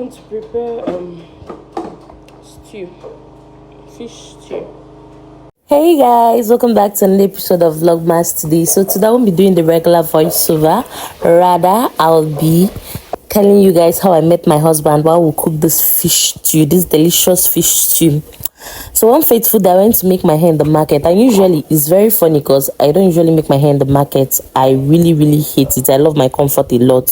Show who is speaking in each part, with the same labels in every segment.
Speaker 1: want to prepare stew, fish stew.
Speaker 2: Hey guys, welcome back to another episode of Vlogmas today. So today I won't be doing the regular voiceover. Rather, I'll be telling you guys how I met my husband while we cook this fish stew, this delicious fish stew. So one fateful day I went to make my hair in the market, and usually it's very funny because I don't usually make my hair in the market. I really hate it. I love my comfort a lot.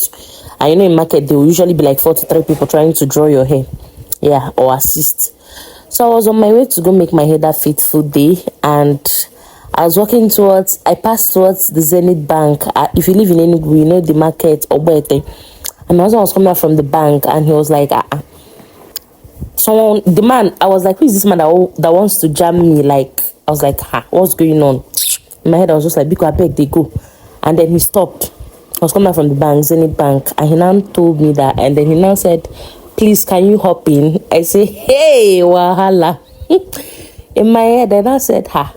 Speaker 2: And you know, in market there will usually be like 4 to 3 people trying to draw your hair, yeah, or assist. So I was on my way to go make my hair that fateful day, and I was I passed towards the Zenith Bank. If you live in Enugu, you know the market, Ogbete. And my husband was coming out from the bank, and he was like, the man, I was like, who is this man that wants to jam me? Like, I was like, what's going on? In my head, I was just like, Biko, I beg, they go. And then he stopped. I was coming out from the bank, Zenith Bank, and he now told me that, and then he now said, please, can you hop in? I say, hey, wahala. In my head, and I said, I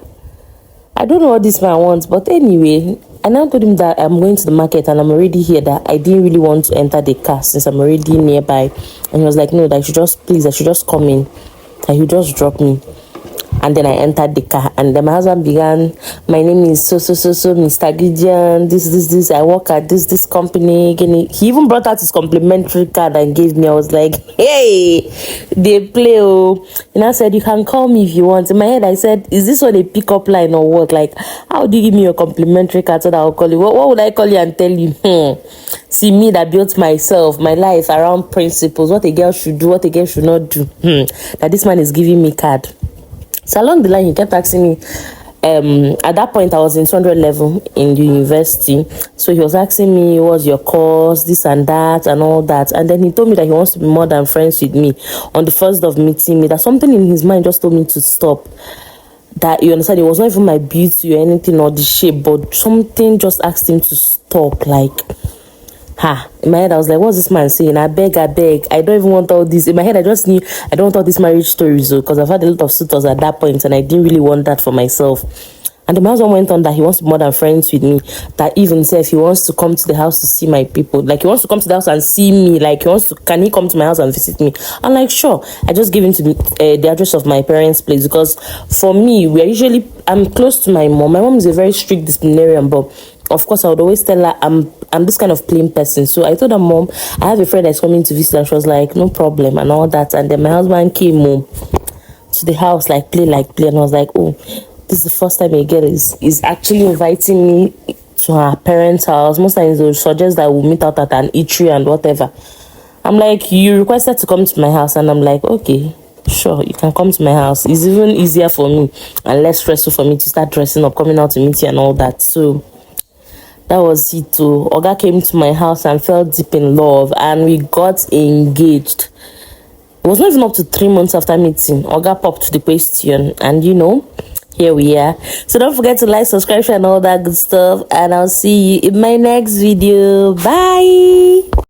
Speaker 2: don't know what this man wants, but anyway, I now told him that I'm going to the market and I'm already here, that I didn't really want to enter the car since I'm already nearby. And he was like, no, that I should just come in, that he'll just drop me. And then I entered the car, and then my husband began, my name is so Mr. Gideon, this, I work at this company. He even brought out his complimentary card and gave me. I was like, hey, they play, oh. And I said, you can call me if you want. In my head, I said, is this one a pickup line or what? Like, how do you give me your complimentary card so that I'll call you? What would I call you and tell you? See, me that built myself, my life around principles, what a girl should do, what a girl should not do. That this man is giving me card. So along the line, he kept asking me, at that point I was in 200 level in the university. So he was asking me, what's your course, this and that and all that. And then he told me that he wants to be more than friends with me on the first of meeting me. That something in his mind just told me to stop. That, you understand, it was not even my beauty or anything or the shape, but something just asked him to stop. Like, in my head, I was like, what's this man saying? I beg. I don't even want all this. In my head, I just knew I don't want all these marriage stories, because I've had a lot of suitors at that point, and I didn't really want that for myself. And the man went on that he wants to be more than friends with me. That even if he wants to come to the house to see my people, like he wants to come to the house and see me, like can he come to my house and visit me? I'm like, sure. I just give him to the address of my parents' place, because for me, I'm close to my mom. My mom is a very strict disciplinarian, but of course, I would always tell her I'm this kind of plain person. So I told her, Mom, I have a friend that's coming to visit, and she was like, no problem and all that. And then my husband came home to the house, like play. And I was like, oh, this is the first time a girl is actually inviting me to her parents' house. Most times they will suggest that we'll meet out at an eatery and whatever. I'm like, you requested to come to my house, and I'm like, okay, sure, you can come to my house. It's even easier for me and less stressful for me to start dressing up, coming out to meet you and all that. So that was it too. Oga came to my house and fell deep in love, and we got engaged. It was not even up to 3 months after meeting. Oga popped the question, and here we are. So don't forget to like, subscribe, and all that good stuff, and I'll see you in my next video. Bye.